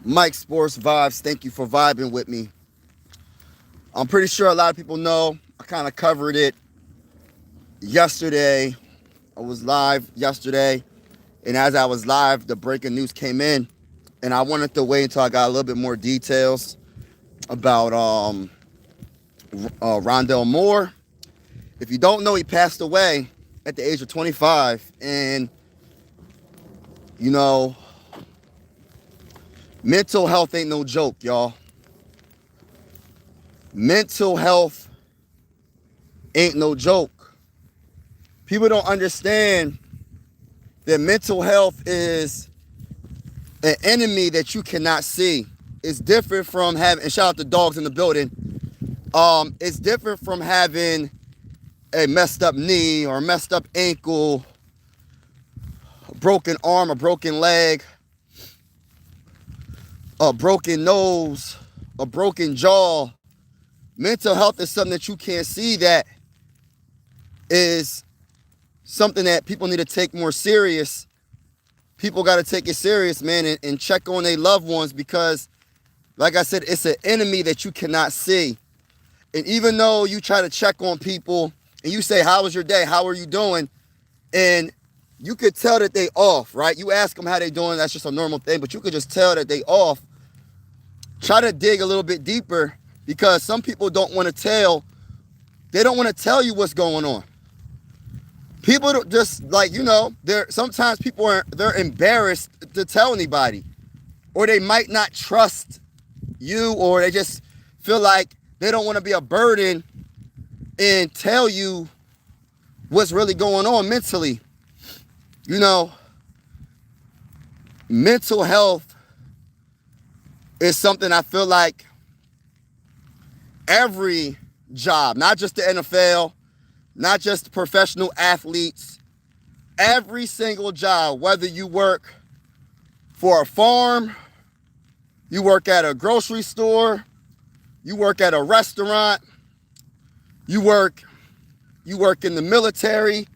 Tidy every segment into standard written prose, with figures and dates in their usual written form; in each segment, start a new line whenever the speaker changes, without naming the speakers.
Mike Sports Vibes, thank you for vibing with me. I'm pretty sure a lot of people know I kind of covered it yesterday. I was live yesterday, and as I was live, the breaking news came in, and I wanted to wait until I got a little bit more details about Rondale Moore. If you don't know, he passed away at the age of 25, and you know, mental health ain't no joke, y'all. Mental health ain't no joke. People don't understand that mental health is an enemy that you cannot see. It's different from having, and shout out to dogs in the building. It's different from having a messed up knee or a messed up ankle, a broken arm, a broken leg, a broken nose, a broken jaw. Mental health is something that you can't see, that is something that people need to take more serious. People got to take it serious, man, and check on their loved ones, because, like I said, it's an enemy that you cannot see. And even though you try to check on people and you say, how was your day? How are you doing? And you could tell that they off, right? You ask them how they doing. That's just a normal thing, but you could just tell that they off. Try to dig a little bit deeper, because some people don't want to tell. They don't want to tell you what's going on. People don't just, like, they're sometimes they're embarrassed to tell anybody, or they might not trust you, or they just feel like they don't want to be a burden and tell you what's really going on mentally. Mental health is something I feel like every job, not just the NFL, not just professional athletes, every single job, whether you work for a farm, you work at a grocery store, you work at a restaurant, you work in the military,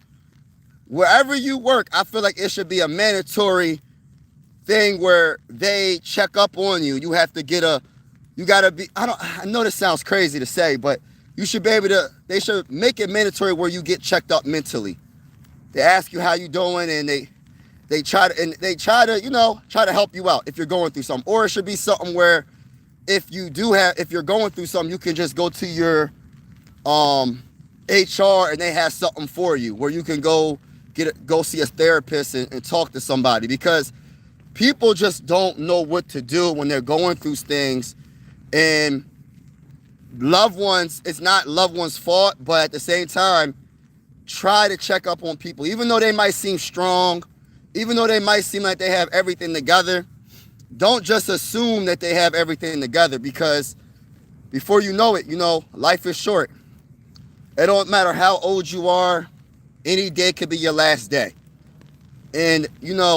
wherever you work, I feel like it should be a mandatory thing where they check up on you. You have to I know this sounds crazy to say, but you should be able to, they should make it mandatory where you get checked up mentally. They ask you how you doing, and they try to help you out if you're going through something. Or it should be something where if you're going through something, you can just go to your HR and they have something for you where you can go see a therapist and talk to somebody, because people just don't know what to do when they're going through things. And loved ones, it's not loved ones' fault, but at the same time, try to check up on people. Even though they might seem strong, even though they might seem like they have everything together, don't just assume that they have everything together, because before you know it, life is short. It don't matter how old you are, any day could be your last day. And it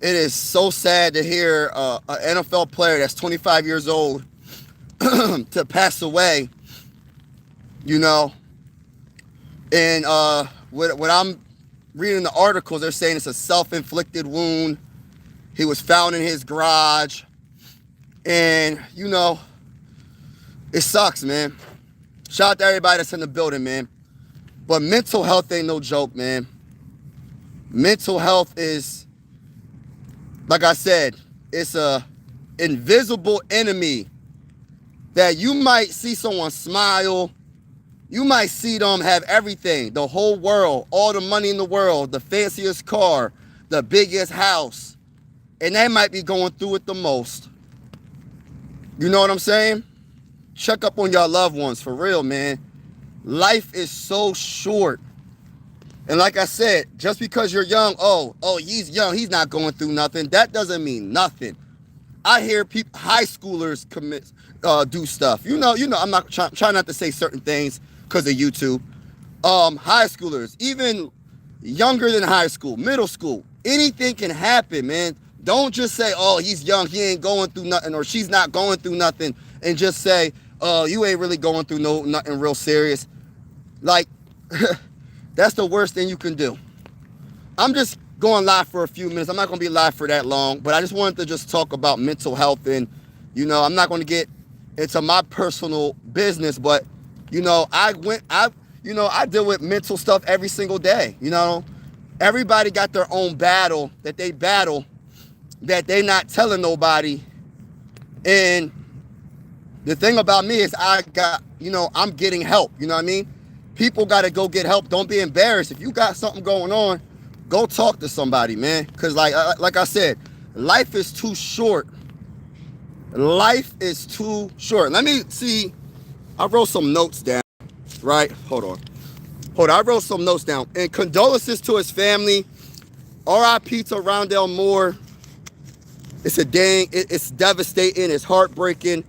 is so sad to hear an NFL player that's 25 years old to pass away, and what I'm reading the articles, they're saying it's a self-inflicted wound. He was found in his garage, and it sucks, man. Shout out to everybody that's in the building, man. But mental health ain't no joke, man. Mental health is, like I said, it's a invisible enemy that you might see someone smile. You might see them have everything, the whole world, all the money in the world, the fanciest car, the biggest house, and they might be going through it the most. You know what I'm saying? Check up on your loved ones, for real, man. Life is so short. And like I said, just because you're young, he's young, he's not going through nothing, that doesn't mean nothing. I hear people, high schoolers do stuff. I'm not trying not to say certain things because of YouTube. High schoolers, even younger than high school, middle school, anything can happen, man. Don't just say, he's young, he ain't going through nothing, or she's not going through nothing, and just say, you ain't really going through nothing real serious. Like, that's the worst thing you can do. I'm just going live for a few minutes. I'm not going to be live for that long, but I just wanted to just talk about mental health. And, you know, I'm not going to get into my personal business, but, you know, I deal with mental stuff every single day. You know, everybody got their own battle that they not telling nobody. And the thing about me is I'm getting help. You know what I mean? People got to go get help. Don't be embarrassed. If you got something going on, go talk to somebody, man. Because like I said, life is too short. Life is too short. Let me see. I wrote some notes down, right? Hold on. I wrote some notes down. And condolences to his family. R.I.P. to Rondale Moore. It's devastating. It's heartbreaking.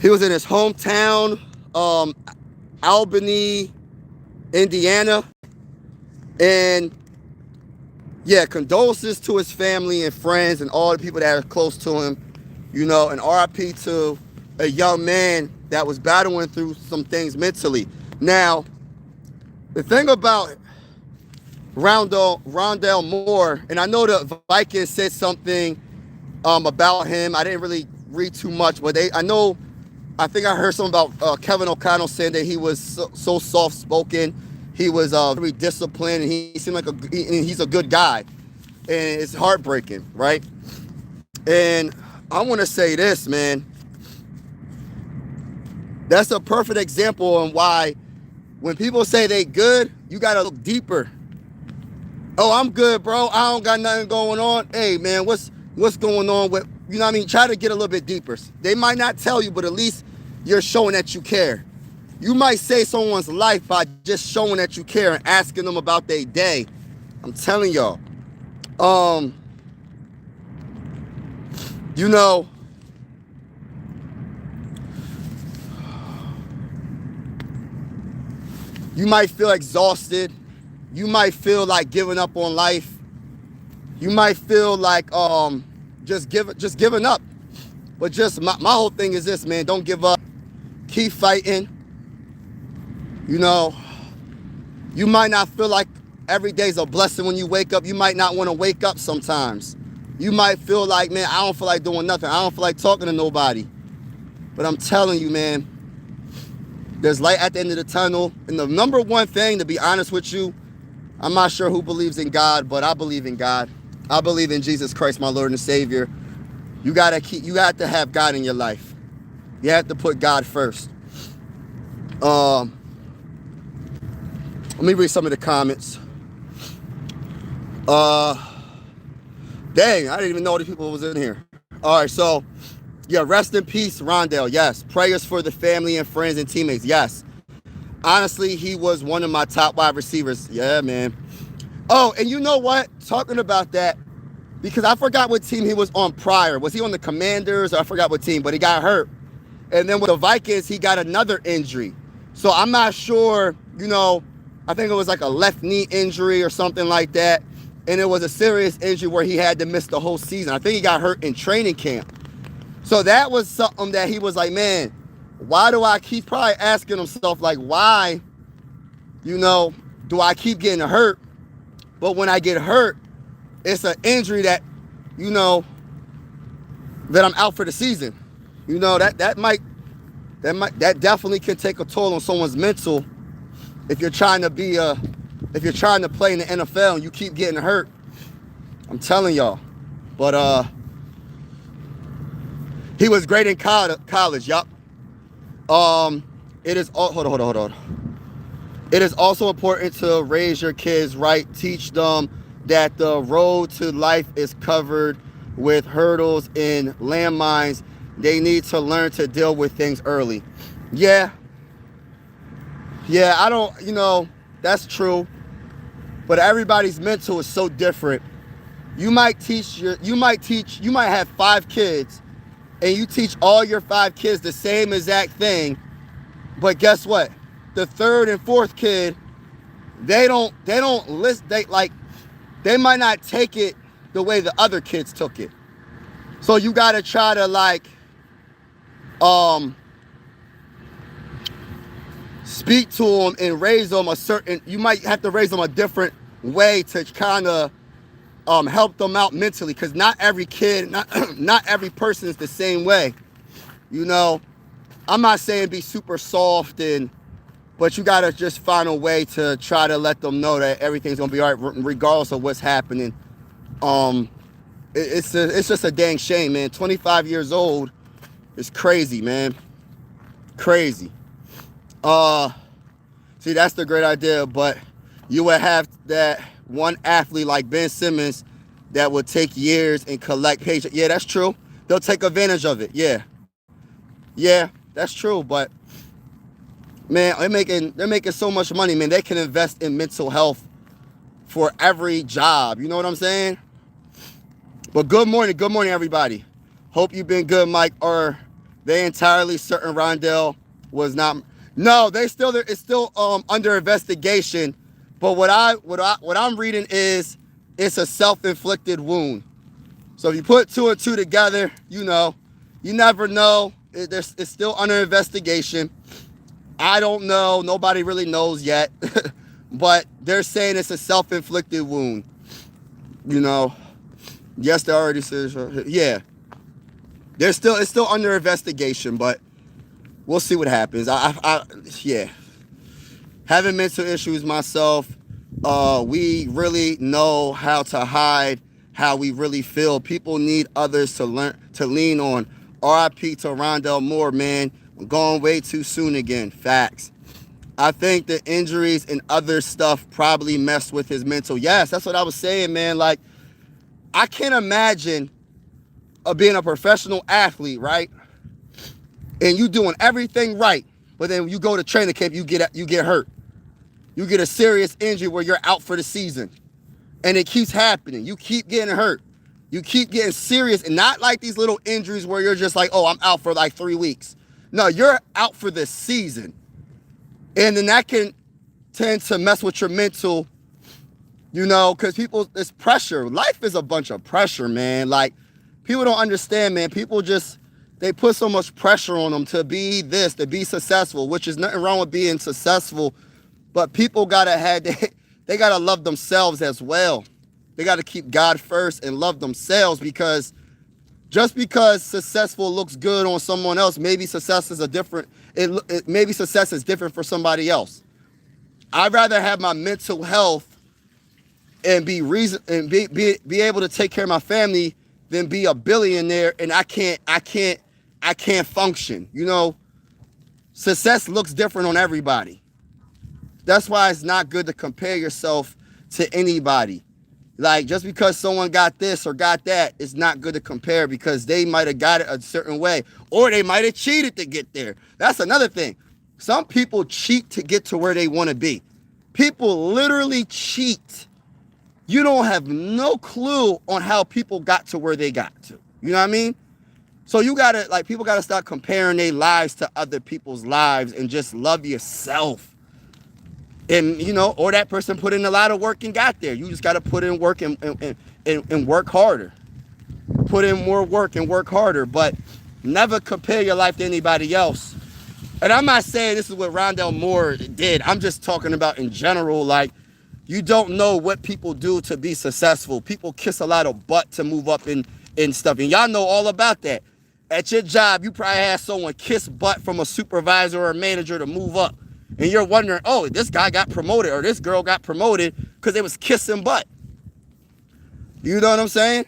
He was in his hometown, Albany, Indiana. And yeah, condolences to his family and friends and all the people that are close to him, you know, and RIP to a young man that was battling through some things mentally. Now, the thing about Rondale Moore, and I know the Vikings said something about him. I didn't really read too much, but I think I heard something about Kevin O'Connell saying that he was so soft-spoken. He was very disciplined, and he seemed like he's a good guy. And it's heartbreaking, right? And I want to say this, man. That's a perfect example on why when people say they good, you got to look deeper. Oh, I'm good, bro. I don't got nothing going on. Hey, man, what's going on with, you know what I mean? Try to get a little bit deeper. They might not tell you, but at least you're showing that you care. You might save someone's life by just showing that you care and asking them about their day. I'm telling y'all. You know, you might feel exhausted. You might feel like giving up on life. You might feel like just giving up. But just my whole thing is this, man. Don't give up. Keep fighting. You know, you might not feel like every day's a blessing when you wake up. You might not want to wake up sometimes. You might feel like, man, I don't feel like doing nothing. I don't feel like talking to nobody. But I'm telling you, man, there's light at the end of the tunnel. And the number one thing, to be honest with you, I'm not sure who believes in God, but I believe in God. I believe in Jesus Christ, my Lord and Savior. You got to have God in your life. You have to put God first. Let me read some of the comments. Dang, I didn't even know these people was in here. All right, so, yeah, rest in peace, Rondale. Yes. Prayers for the family and friends and teammates. Yes. Honestly, he was one of my top wide receivers. Yeah, man. Oh, and you know what? Talking about that, because I forgot what team he was on prior. Was he on the Commanders? I forgot what team, but he got hurt. And then with the Vikings, he got another injury. So I'm not sure, you know, I think it was like a left knee injury or something like that. And it was a serious injury where he had to miss the whole season. I think he got hurt in training camp. So that was something that he was like, man, why do I keep probably asking himself, like, why, you know, do I keep getting hurt? But when I get hurt, it's an injury that, you know, that I'm out for the season. You know, that definitely can take a toll on someone's mental if you're trying to play in the NFL and you keep getting hurt. I'm telling y'all. But he was great in college, yup. It is hold on. It is also important to raise your kids right. Teach them that the road to life is covered with hurdles and landmines. They need to learn to deal with things early. Yeah, I don't, you know, that's true. But everybody's mental is so different. You might have 5 kids and you teach all your 5 kids the same exact thing. But guess what? The 3rd and 4th kid, they don't listen. They might not take it the way the other kids took it. So you got to try to speak to them and raise them a certain, you might have to raise them a different way to kind of help them out mentally, because not every kid, not every person is the same way. You know, I'm not saying be super soft, but you gotta just find a way to try to let them know that everything's gonna be all right regardless of what's happening. It's just a dang shame, man. 25 years old is crazy, man. Crazy. See, that's the great idea, but you would have that one athlete like Ben Simmons that would take years and collect patience. Yeah, that's true. They'll take advantage of it. Yeah, that's true. But man, they're making so much money, man. They can invest in mental health for every job. You know what I'm saying? But good morning, everybody. Hope you've been good, Mike. Are they entirely certain Rondale was not? No, it's still under investigation. But what I'm reading is it's a self-inflicted wound. So if you put two and two together, you never know. It's still under investigation. I don't know. Nobody really knows yet. But they're saying it's a self-inflicted wound. Yes, they already said. Yeah. It's still under investigation, but we'll see what happens. Yeah. Having mental issues myself, we really know how to hide how we really feel. People need others to lean on. R.I.P. to Rondale Moore, man. I'm going way too soon again. Facts. I think the injuries and other stuff probably messed with his mental. Yes, that's what I was saying, man. Like, I can't imagine being a professional athlete, right? And you doing everything right, but then you go to training camp, you get hurt. You get a serious injury where you're out for the season. And it keeps happening. You keep getting hurt. You keep getting serious, and not like these little injuries where you're just like, oh, I'm out for like 3 weeks. No, you're out for the season. And then that can tend to mess with your mental, because it's pressure. Life is a bunch of pressure, man. Like, people don't understand, man. People they put so much pressure on them to be this, to be successful, which is nothing wrong with being successful. But people they gotta love themselves as well. They gotta keep God first and love themselves, because just because successful looks good on someone else, maybe success is different for somebody else. I'd rather have my mental health and be able to take care of my family than be a billionaire and I can't function. Success looks different on everybody. That's why it's not good to compare yourself to anybody. Like, just because someone got this or got that, it's not good to compare, because they might have got it a certain way, or they might have cheated to get there. That's another thing. Some people cheat to get to where they want to be. People literally cheat. You don't have no clue on how people got to where they got to. You know what I mean? So people gotta stop comparing their lives to other people's lives and just love yourself. And, or that person put in a lot of work and got there. You just got to put in work and work harder. Put in more work and work harder. But never compare your life to anybody else. And I'm not saying this is what Rondale Moore did. I'm just talking about in general. Like, you don't know what people do to be successful. People kiss a lot of butt to move up in stuff. And y'all know all about that. At your job, you probably had someone kiss butt from a supervisor or a manager to move up. And you're wondering, oh, this guy got promoted or this girl got promoted because they was kissing butt. You know what I'm saying?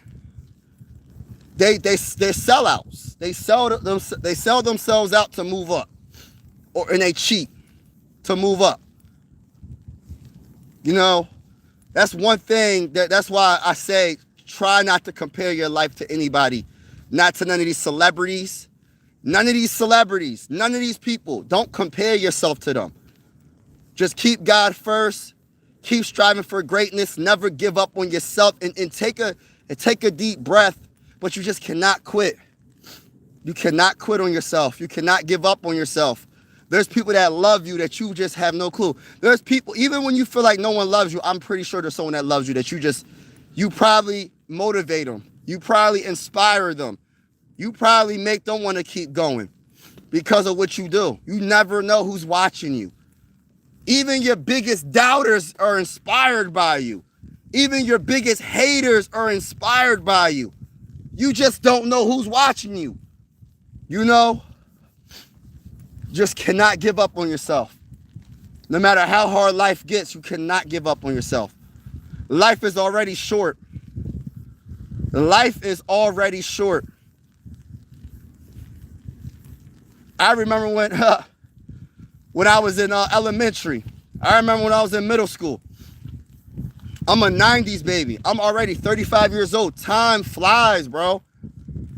They're sellouts. They sell themselves out to move up, and they cheat to move up. That's one thing. That's why I say try not to compare your life to anybody, not to none of these celebrities. None of these people. Don't compare yourself to them. Just keep God first. Keep striving for greatness. Never give up on yourself, and take a deep breath. But you just cannot quit. You cannot quit on yourself. You cannot give up on yourself. There's people that love you that you just have no clue. There's people, even when you feel like no one loves you, I'm pretty sure there's someone that loves you that you probably motivate them. You probably inspire them. You probably make them want to keep going because of what you do. You never know who's watching you. Even your biggest doubters are inspired by you. Even your biggest haters are inspired by you. You just don't know who's watching you. You know, just cannot give up on yourself. No matter how hard life gets, you cannot give up on yourself. Life is already short. Life is already short. I remember when I was in elementary. I remember when I was in middle school. I'm a 90s baby. I'm already 35 years old. Time flies, bro.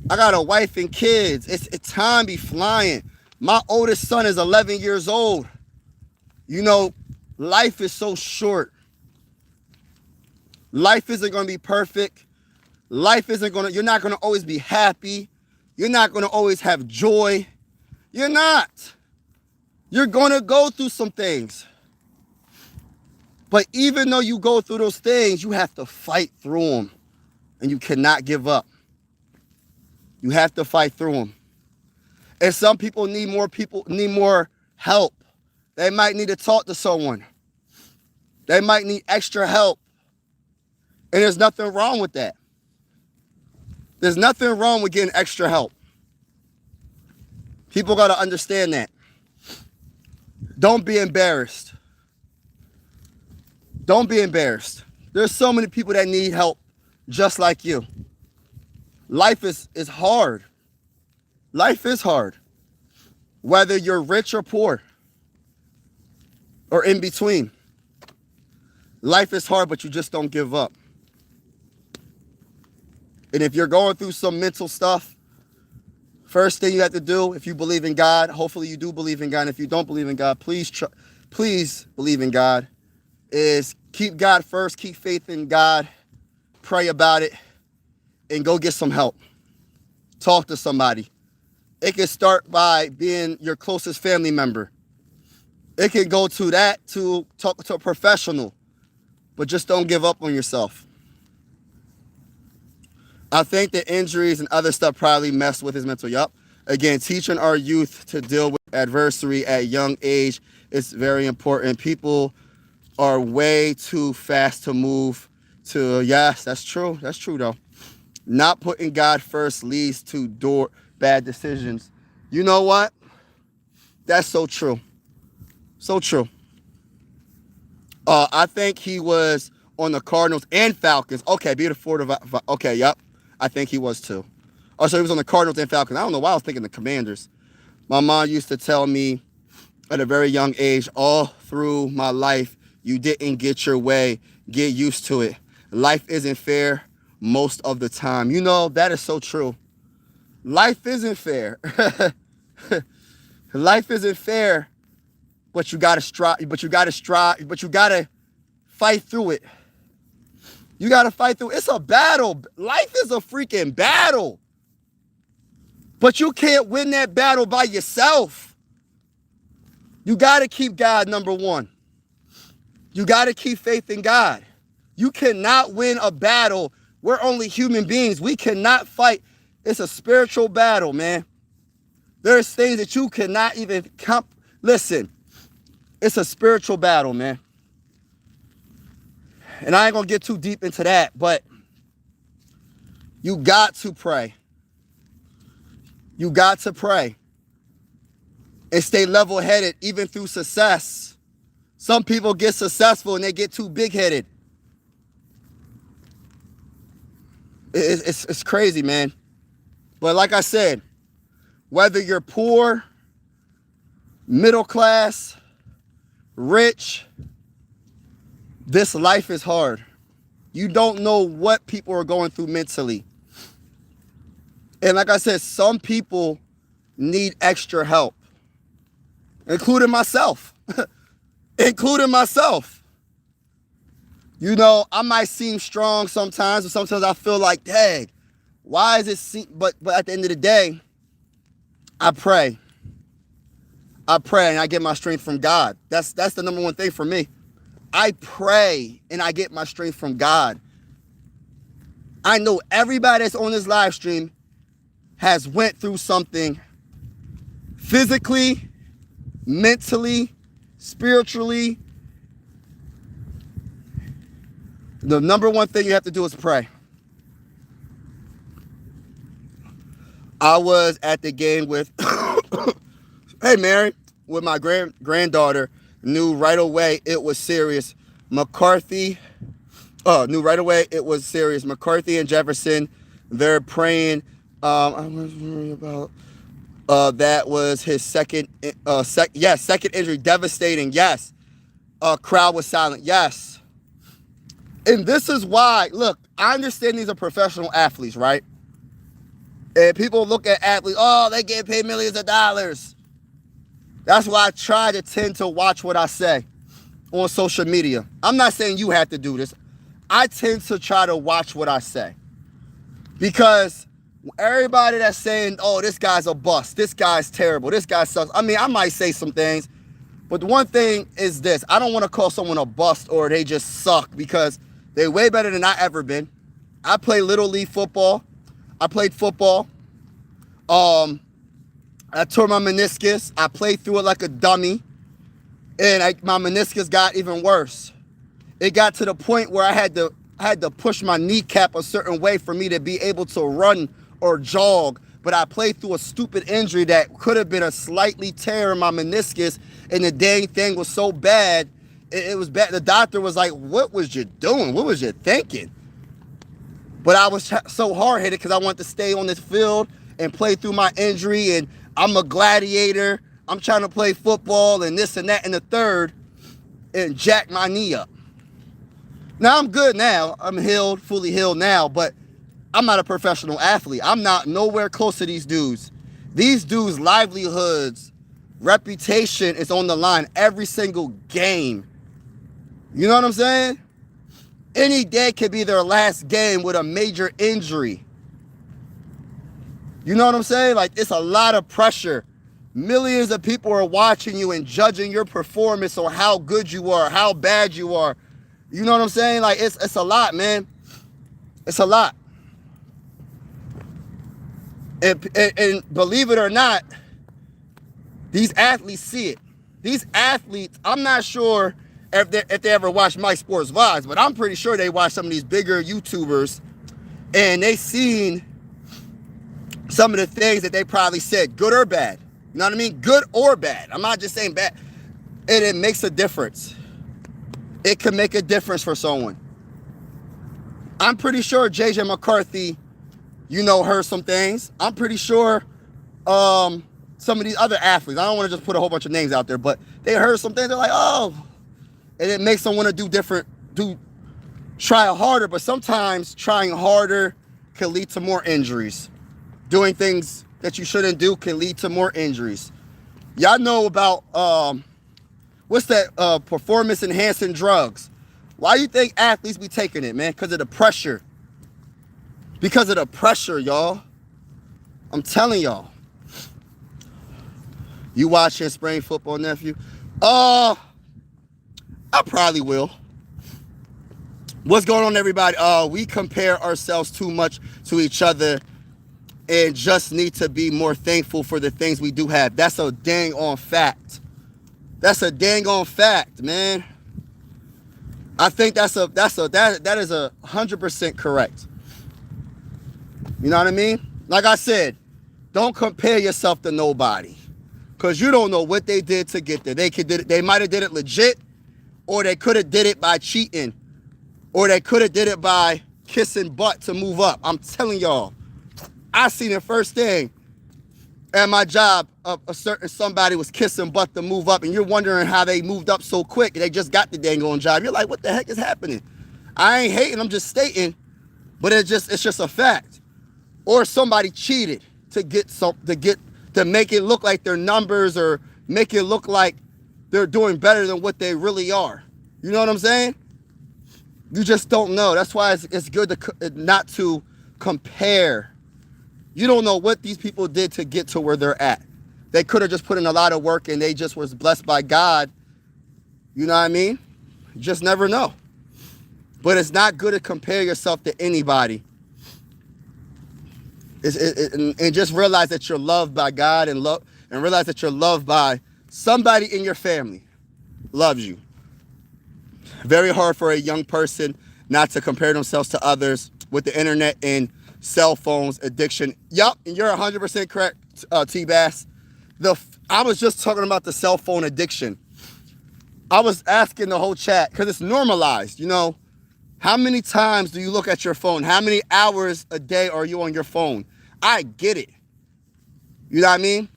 I got a wife and kids. It's time be flying. My oldest son is 11 years old. You know, life is so short. Life isn't going to be perfect. You're not going to always be happy. You're not going to always have joy. You're not. You're going to go through some things. But even though you go through those things, you have to fight through them. And you cannot give up. You have to fight through them. And some people need more help. They might need to talk to someone. They might need extra help. And there's nothing wrong with that. There's nothing wrong with getting extra help. People got to understand that. Don't be embarrassed. Don't be embarrassed. There's so many people that need help just like you. Life is hard. Life is hard. Whether you're rich or poor or in between. Life is hard, but you just don't give up. And if you're going through some mental stuff, first thing you have to do, if you believe in God, hopefully you do believe in God. And if you don't believe in God, please believe in God, is keep God first, keep faith in God, pray about it, and go get some help. Talk to somebody. It can start by being your closest family member. It can go to that, to talk to a professional, but just don't give up on yourself. I think the injuries and other stuff probably messed with his mental. Yup. Again, teaching our youth to deal with adversity at a young age is very important. People are way too fast to move to, yes, that's true. That's true, though. Not putting God first leads to bad decisions. You know what? That's so true. So true. I think he was on the Cardinals and Falcons. Okay, beautiful. Okay, yep. I think he was too. Oh, so he was on the Cardinals and Falcons. I don't know why I was thinking the Commanders. My mom used to tell me at a very young age, all through my life, you didn't get your way. Get used to it. Life isn't fair most of the time. You know, that is so true. Life isn't fair. Life isn't fair, but you gotta strive, but you gotta fight through it. You gotta fight through it. It's a battle. Life is a freaking battle. But you can't win that battle by yourself. You gotta keep God number one. You gotta keep faith in God. You cannot win a battle. We're only human beings. We cannot fight. It's a spiritual battle, man. There's things that you cannot even listen. It's a spiritual battle, man. And I ain't gonna get too deep into that, but you got to pray. You got to pray. And stay level-headed even through success. Some people get successful and they get too big-headed. It's crazy, man. But like I said, whether you're poor, middle class, rich, this life is hard. You don't know what people are going through mentally. And like I said, some people need extra help, including myself. Including myself. You know, I might seem strong sometimes, but sometimes I feel like, dang, why is it? But at the end of the day, I pray. I pray and I get my strength from God. That's the number one thing for me. I pray and I get my strength from God. I know everybody that's on this live stream has went through something physically, mentally, spiritually, The number one thing you have to do is pray. I was at the game with, hey Mary, with my granddaughter. Knew right away it was serious. Knew right away it was serious. McCarthy and Jefferson, they're praying. I was worried about. That was his second injury, devastating. Yes. Crowd was silent. Yes. And this is why, look, I understand these are professional athletes, right? And people look at athletes, oh, they get paid millions of dollars. That's why I try to tend to watch what I say on social media. I'm not saying you have to do this. I tend to try to watch what I say. Because everybody that's saying, oh, this guy's a bust, this guy's terrible, this guy sucks. I mean, I might say some things, but the one thing is this. I don't want to call someone a bust or they just suck, because they're way better than I ever been. I play Little League football. I played football. I tore my meniscus. I played through it like a dummy. And my meniscus got even worse. It got to the point where I had to push my kneecap a certain way for me to be able to run or jog. But I played through a stupid injury that could have been a slightly tear in my meniscus, and the dang thing was so bad, it was bad. The doctor was like, what was you doing? What was you thinking? But I was so hard-headed because I wanted to stay on this field and play through my injury, and I'm a gladiator. I'm trying to play football and this and that and the third, and jack my knee up. Now, I'm good now. I'm healed, fully healed now, but I'm not a professional athlete. I'm not nowhere close to these dudes. These dudes' livelihoods, reputation is on the line every single game. You know what I'm saying? Any day could be their last game with a major injury. You know what I'm saying? Like, it's a lot of pressure. Millions of people are watching you and judging your performance on how good you are, how bad you are. You know what I'm saying? Like, it's a lot, man. It's a lot. And believe it or not, these athletes see it. These athletes, I'm not sure if they ever watch My Sports Vlogs, but I'm pretty sure they watch some of these bigger YouTubers, and they seen some of the things that they probably said, good or bad. You know what I mean? Good or bad. I'm not just saying bad. And it makes a difference. It can make a difference for someone. I'm pretty sure JJ McCarthy, heard some things. I'm pretty sure some of these other athletes, I don't want to just put a whole bunch of names out there, but they heard some things. They're like, oh, and it makes them want to try harder. But sometimes trying harder can lead to more injuries. Doing things that you shouldn't do can lead to more injuries. Y'all know about, what's that, performance enhancing drugs. Why you think athletes be taking it, man? Because of the pressure. Because of the pressure, y'all. I'm telling y'all. You watching spring football, nephew? I probably will. What's going on, everybody? We compare ourselves too much to each other and just need to be more thankful for the things we do have. That's a dang on fact. That's a dang on fact, man. I think that is 100% correct. You know what I mean? Like I said, don't compare yourself to nobody, because you don't know what they did to get there. They might have did it legit, or they could have did it by cheating, or they could have did it by kissing butt to move up. I'm telling y'all, I seen it first thing at my job. Somebody was kissing butt to move up, and you're wondering how they moved up so quick. They just got the dang on job. You're like, what the heck is happening? I ain't hating, I'm just stating, but it's just a fact. Or somebody cheated to make it look like their numbers, or make it look like they're doing better than what they really are. You know what I'm saying? You just don't know. That's why it's good not to compare. You don't know what these people did to get to where they're at. They could have just put in a lot of work and they just was blessed by God. You know what I mean? You just never know. But it's not good to compare yourself to anybody. And just realize that you're loved by God, and realize that you're loved by somebody in your family loves you. Very hard for a young person not to compare themselves to others with the internet and cell phones addiction. Yup, and you're 100% correct, T-Bass. I was just talking about the cell phone addiction. I was asking the whole chat, because it's normalized, you know. How many times do you look at your phone? How many hours a day are you on your phone? I get it. You know what I mean?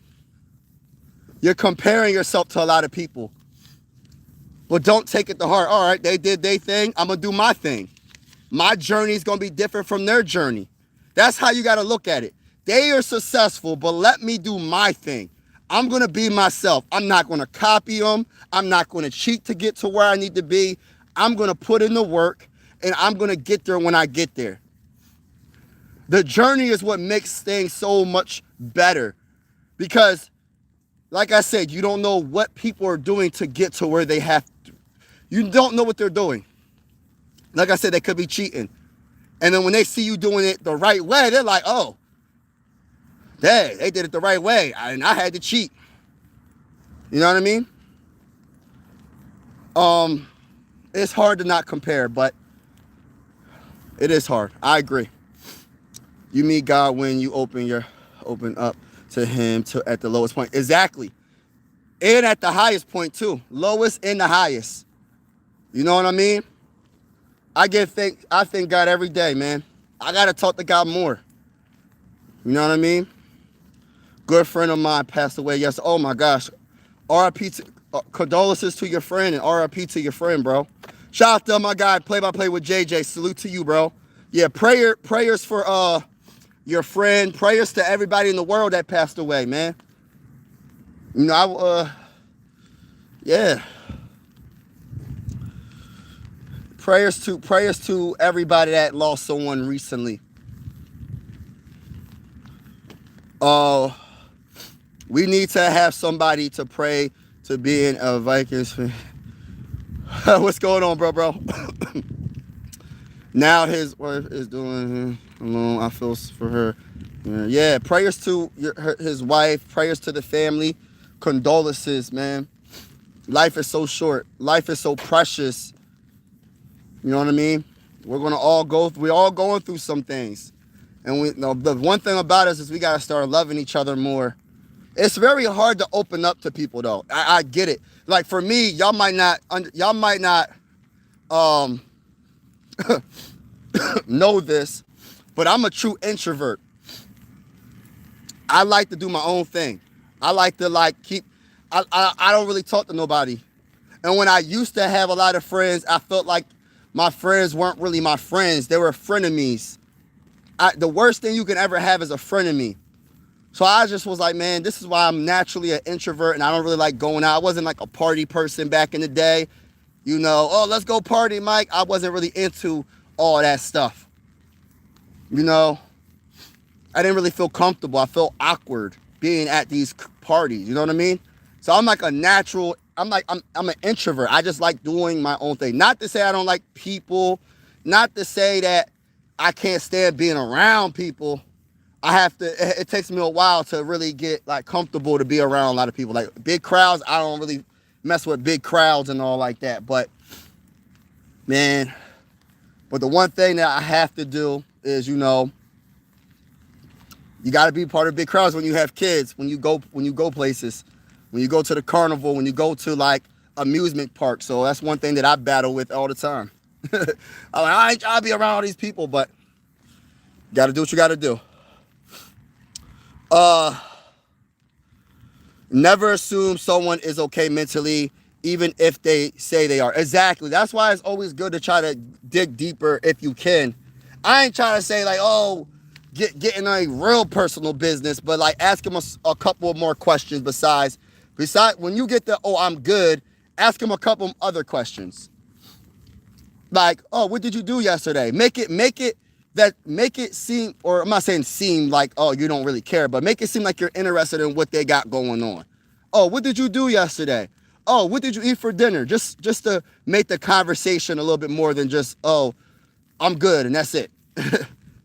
You're comparing yourself to a lot of people. But don't take it to heart. All right, they did their thing. I'm going to do my thing. My journey is going to be different from their journey. That's how you got to look at it. They are successful, but let me do my thing. I'm going to be myself. I'm not going to copy them. I'm not going to cheat to get to where I need to be. I'm going to put in the work, and I'm going to get there when I get there. The journey is what makes things so much better, because, like I said, you don't know what people are doing to get to where they have to. You don't know what they're doing. Like I said, they could be cheating. And then when they see you doing it the right way, they're like, oh, they did it the right way, and I had to cheat. You know what I mean? It's hard to not compare, but it is hard. I agree. You meet God when you open up to him at the lowest point. Exactly. And at the highest point too. Lowest and the highest. You know what I mean? I thank God every day, man. I gotta talk to God more. You know what I mean? Good friend of mine passed away yesterday. Oh my gosh. RIP condolences to your friend, and RIP to your friend, bro. Shout out to my guy, play-by-play with JJ. Salute to you, bro. Yeah, prayers for your friend. Prayers to everybody in the world that passed away, man. You know, yeah. Prayers to everybody that lost someone recently. We need to have somebody to pray to be in a Vikings fan. What's going on, bro? Now his wife is doing alone. I feel for her. Yeah, prayers to his wife. Prayers to the family. Condolences, man. Life is so short. Life is so precious. You know what I mean? We're all going through some things. And the one thing about us is we got to start loving each other more. It's very hard to open up to people, though. I get it. Like for me, y'all might not know this, but I'm a true introvert. I like to do my own thing. I like to I don't really talk to nobody. And when I used to have a lot of friends, I felt like my friends weren't really my friends. They were frenemies. The worst thing you can ever have is a frenemy. So I just was like, man, this is why I'm naturally an introvert, and I don't really like going out. I wasn't like a party person back in the day. You know, oh, let's go party, Mike. I wasn't really into all that stuff. You know, I didn't really feel comfortable. I felt awkward being at these parties. You know what I mean? So I'm like I'm an introvert. I just like doing my own thing. Not to say I don't like people. Not to say that I can't stand being around people. It takes me a while to really get like comfortable to be around a lot of people. Like big crowds, I don't really mess with big crowds and all like that. But man, the one thing that I have to do is, you know, you got to be part of big crowds when you have kids, when you go places, when you go to the carnival, when you go to like amusement parks. So that's one thing that I battle with all the time. I ain't trying to be around all these people, but you got to do what you got to do. Never assume someone is okay mentally, even if they say they are. Exactly. That's why it's always good to try to dig deeper if you can. I ain't trying to say like, oh, get in a real personal business, but like ask him a couple more questions besides when you get the, oh, I'm good, ask him a couple other questions. Like, oh, what did you do yesterday? Make it seem, or I'm not saying seem like, oh, you don't really care, but make it seem like you're interested in what they got going on. Oh, what did you do yesterday? Oh, what did you eat for dinner? Just to make the conversation a little bit more than just, oh, I'm good and that's it.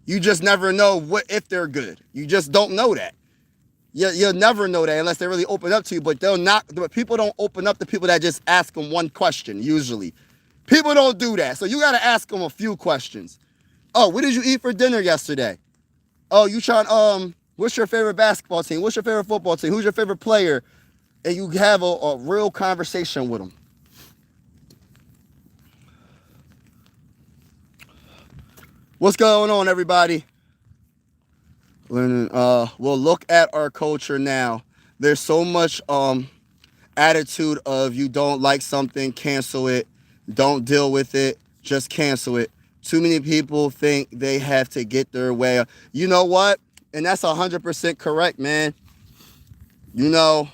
You just never know if they're good. You just don't know that. You'll never know that unless they really open up to you, but people don't open up to people that just ask them one question, usually. People don't do that. So you got to ask them a few questions. Oh, what did you eat for dinner yesterday? Oh, you trying, what's your favorite basketball team? What's your favorite football team? Who's your favorite player? And you have a real conversation with them. What's going on, everybody? We'll look at our culture now. There's so much attitude of you don't like something, cancel it. Don't deal with it, just cancel it. Too many people think they have to get their way. You know what? And that's 100% correct, man. You know,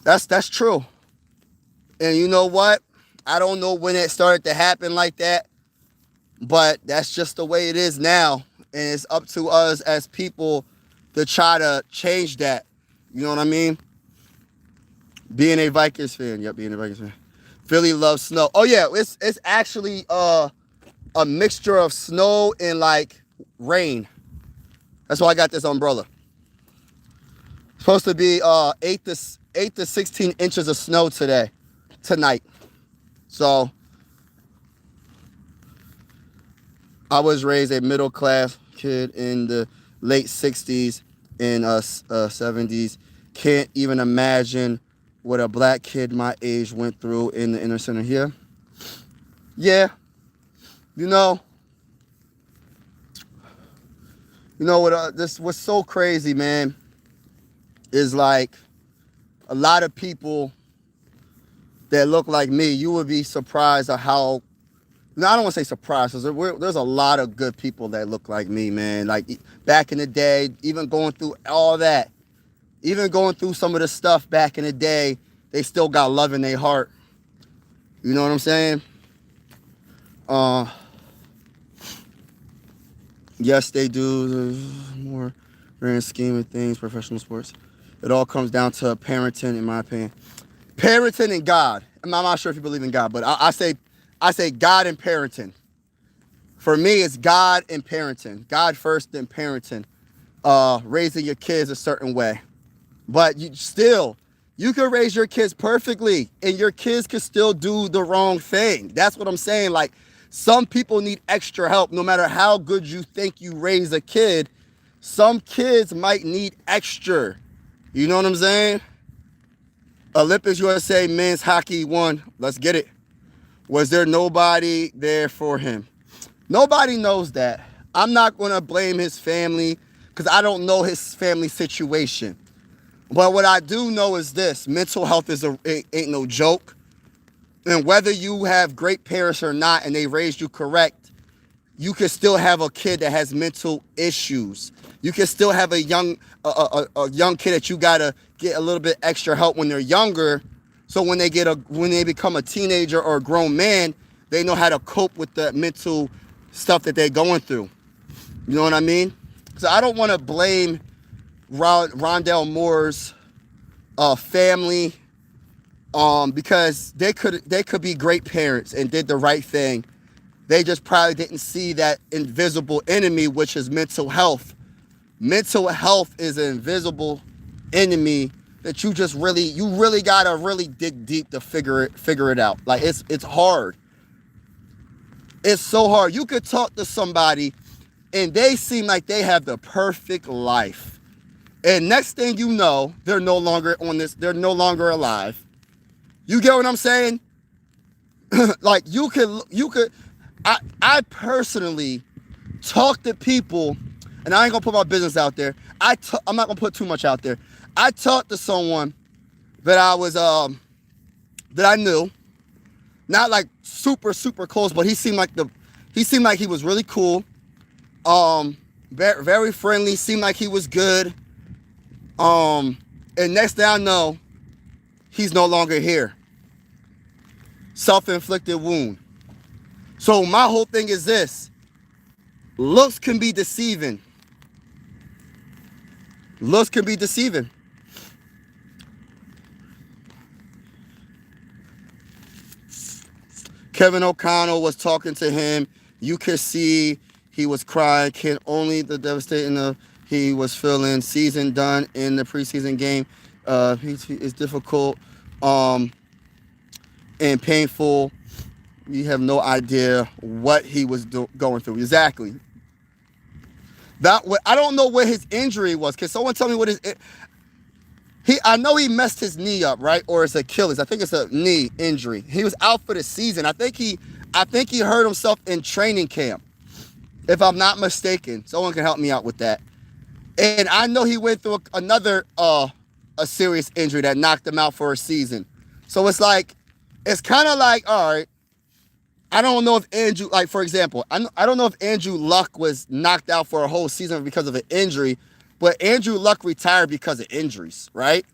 that's true. And you know what? I don't know when it started to happen like that, but that's just the way it is now. And it's up to us as people to try to change that. You know what I mean? Being a Vikings fan. Yep, being a Vikings fan. Philly loves snow. Oh yeah, it's actually a mixture of snow and like rain. That's why I got this umbrella. It's supposed to be 8 to 16 inches of snow tonight. So I was raised a middle class kid in the late 60s and 70s. Can't even imagine what a black kid my age went through in the inner center here. Yeah, you know what? What's so crazy, man, is like a lot of people that look like me. You would be surprised at how. No, I don't want to say surprised, because there's a lot of good people that look like me, man. Like back in the day, even going through all that, even going through some of the stuff back in the day, they still got love in their heart. You know what I'm saying? Yes, they do. There's more grand scheme of things, professional sports. It all comes down to parenting, in my opinion. Parenting and God. I'm not sure if you believe in God, but I say God and parenting. For me, it's God and parenting. God first, then parenting. Raising your kids a certain way. But you can raise your kids perfectly, and your kids can still do the wrong thing. That's what I'm saying. Like, some people need extra help. No matter how good you think you raise a kid, some kids might need extra. You know what I'm saying? Olympics USA men's hockey won. Let's get it. Was there nobody there for him? Nobody knows that. I'm not going to blame his family because I don't know his family situation. But what I do know is this: mental health ain't no joke. And whether you have great parents or not, and they raised you correct, you can still have a kid that has mental issues. You can still have a young kid that you gotta get a little bit extra help when they're younger, so when they become a teenager or a grown man, they know how to cope with the mental stuff that they're going through. You know what I mean? So I don't want to blame Rondale Moore's family, because they could be great parents and did the right thing. They just probably didn't see that invisible enemy, which is mental health. Mental health is an invisible enemy that you really gotta really dig deep to figure it out. Like it's hard. It's so hard. You could talk to somebody and they seem like they have the perfect life. And next thing you know, they're no longer alive. You get what I'm saying? Like you could I personally talk to people, and I ain't gonna put my business out there. I'm not gonna put too much out there. I talked to someone that that I knew, not like super close, but he seemed like he was really cool, very, very friendly, seemed like he was good. And next thing I know, he's no longer here. Self-inflicted wound. So my whole thing is this: looks can be deceiving. Looks can be deceiving. Kevin O'Connell was talking to him. You could see he was crying. Can only the devastating of he was feeling. Season done in the preseason game. It's difficult and painful. We have no idea what he was going through. Exactly. I don't know what his injury was. Can someone tell me what his I know he messed his knee up, right? Or it's Achilles. I think it's a knee injury. He was out for the season. I think he hurt himself in training camp, if I'm not mistaken. Someone can help me out with that. And I know he went through another a serious injury that knocked him out for a season. So it's kind of like, all right, I don't know if Andrew, like for example, I don't know if Andrew Luck was knocked out for a whole season because of an injury, but Andrew Luck retired because of injuries, right?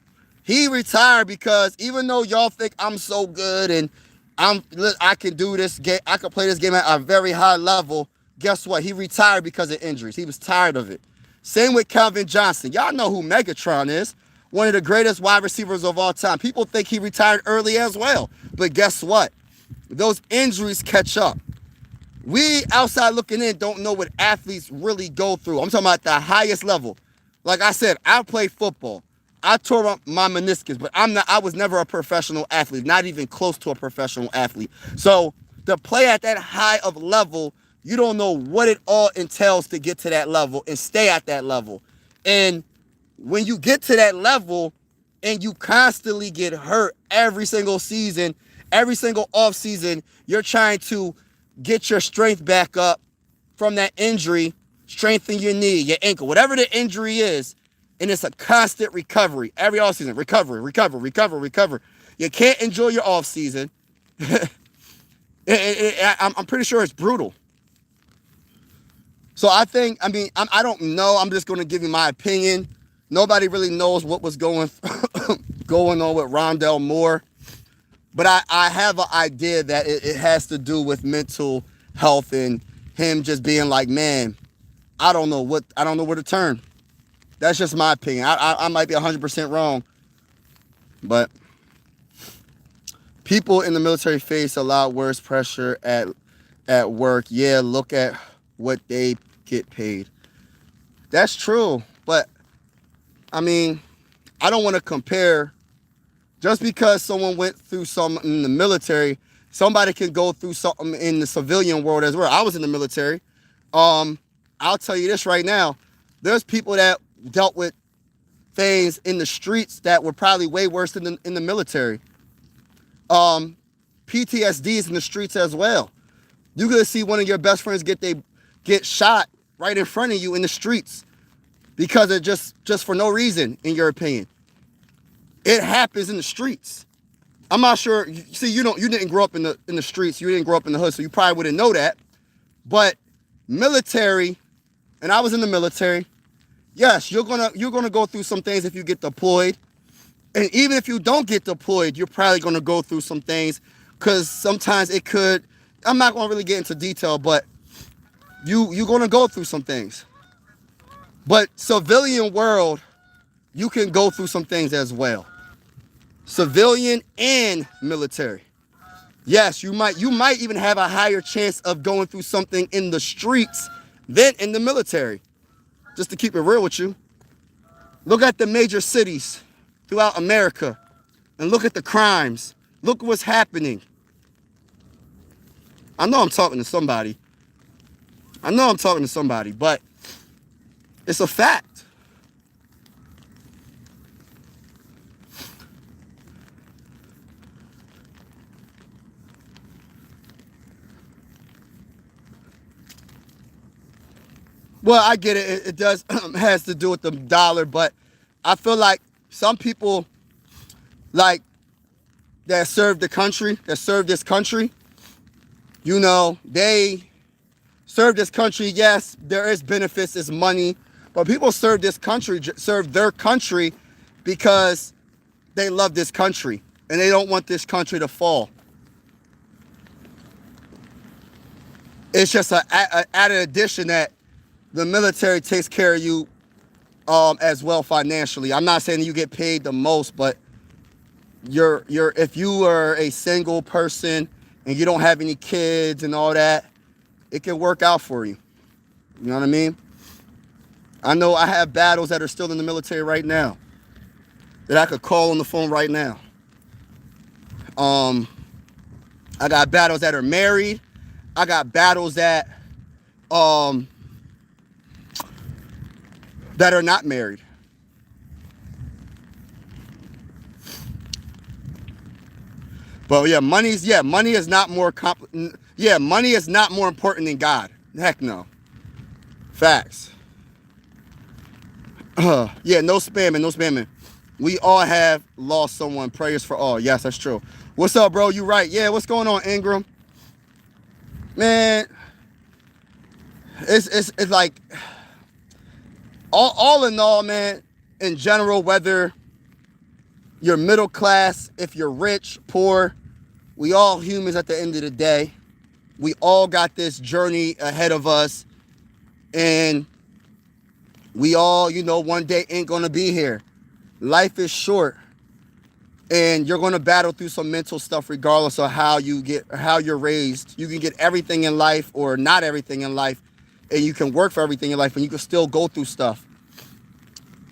He retired because even though y'all think I'm so good and I can do this game, I can play this game at a very high level, guess what? He retired because of injuries. He was tired of it. Same with Calvin Johnson. Y'all know who Megatron is. One of the greatest wide receivers of all time. People think he retired early as well. But guess what? Those injuries catch up. We outside looking in don't know what athletes really go through. I'm talking about the highest level. Like I said, I played football. I tore up my meniscus, but I was never a professional athlete, not even close to a professional athlete. So to play at that high of level, you don't know what it all entails to get to that level and stay at that level. And when you get to that level and you constantly get hurt every single season, every single off season, you're trying to get your strength back up from that injury, strengthen your knee, your ankle, whatever the injury is. And it's a constant recovery every off season. Recover. You can't enjoy your off season. I'm pretty sure it's brutal. So I don't know. I'm just going to give you my opinion. Nobody really knows what was going on with Rondale Moore. But I have an idea that it has to do with mental health and him just being like, man, I don't know where to turn. That's just my opinion. I might be 100% wrong. But people in the military face a lot worse pressure at work. Yeah, look at what they get paid. That's true. But, I don't want to compare. Just because someone went through something in the military, somebody can go through something in the civilian world as well. I was in the military. I'll tell you this right now. There's people that dealt with things in the streets that were probably way worse than in the military. PTSD is in the streets as well. You're going to see one of your best friends get shot right in front of you in the streets because of just for no reason, in your opinion. It happens in the streets. I'm not sure. See, you didn't grow up in the streets. You didn't grow up in the hood, so you probably wouldn't know that. But military, and I was in the military. Yes, you're gonna go through some things if you get deployed, and even if you don't get deployed, you're probably gonna go through some things because sometimes it could. I'm not gonna really get into detail, but you're gonna go through some things. But civilian world, you can go through some things as well. Civilian and military. Yes, you might even have a higher chance of going through something in the streets than in the military. Just to keep it real with you. Look at the major cities throughout America and look at the crimes. Look what's happening. I know I'm talking to somebody. But it's a fact. Well, I get it. It does has to do with the dollar, but I feel like some people like that serve this country, they serve this country. Yes, there is benefits, there's money, but people serve their country because they love this country and they don't want this country to fall. It's just an added addition that the military takes care of you as well financially. I'm not saying you get paid the most, but if you are a single person and you don't have any kids and all that, it can work out for you. You know what I mean? I know I have battles that are still in the military right now that I could call on the phone right now. I got battles that are married. I got battles that are not married. But money is not more money is not more important than God. Heck no. Facts. Yeah, no spamming, no spamming. We all have lost someone. Prayers for all. Yes, that's true. What's up, bro? You right. Yeah, what's going on, Ingram? Man, it's like all in all, man, in general, whether you're middle class, if you're rich, poor, we all humans at the end of the day. We all got this journey ahead of us, and we all, one day ain't gonna be here. Life is short, and you're gonna battle through some mental stuff regardless of how you're raised. You can get everything in life or not everything in life, and you can work for everything in life, and you can still go through stuff.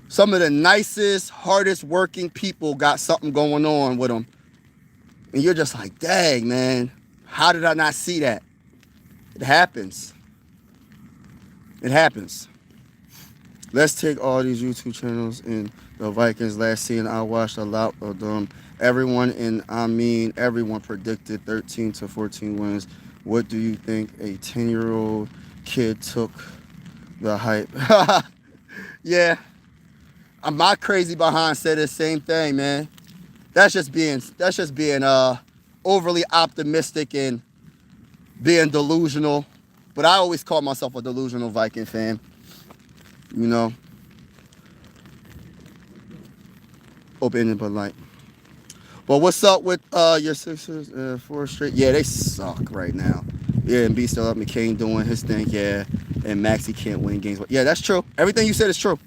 Some of the nicest, hardest working people got something going on with them. And you're just like, dang, man, how did I not see that? It happens. It happens. Let's take all these YouTube channels and the Vikings last season. I watched a lot of them. Everyone predicted 13 to 14 wins. What do you think? A 10-year-old kid took the hype. Yeah. My crazy behind said the same thing, man. That's just being overly optimistic and being delusional. But I always call myself a delusional Viking fan. Open-ended but light. But what's up with your Sixers? 4 straight. Yeah, they suck right now. Yeah, and B still up. McCain doing his thing. Yeah, and Maxey can't win games. Yeah, that's true. Everything you said is true.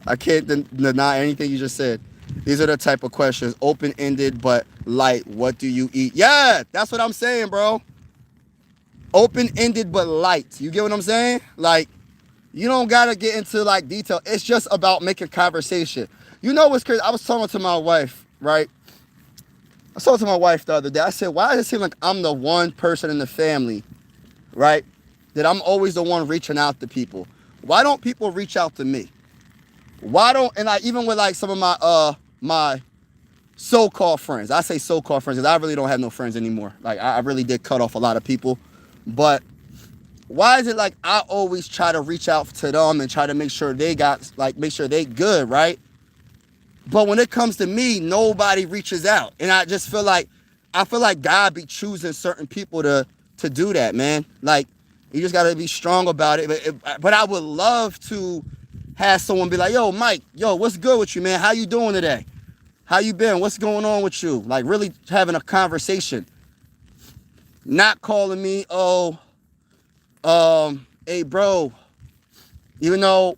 I can't deny anything you just said. These are the type of questions. Open-ended but light. What do you eat? Yeah, that's what I'm saying, bro. Open-ended but light. You get what I'm saying? Like, you don't got to get into, like, detail. It's just about making conversation. You know what's crazy? I was talking to my wife, right? I was talking to my wife the other day. I said, why does it seem like I'm the one person in the family, right, that I'm always the one reaching out to people? Why don't people reach out to me? Why don't, and even with, like, some of my so-called friends. I say so-called friends because I really don't have no friends anymore. Like, I really did cut off a lot of people. But why is it like I always try to reach out to them and try to make sure they good, right? But when it comes to me, nobody reaches out. And I feel like God be choosing certain people to do that, man. Like, you just got to be strong about it. But I would love to have someone be like, yo, Mike, what's good with you, man? How you doing today? How you been? What's going on with you? Like, really having a conversation. Not calling me, hey, bro, even though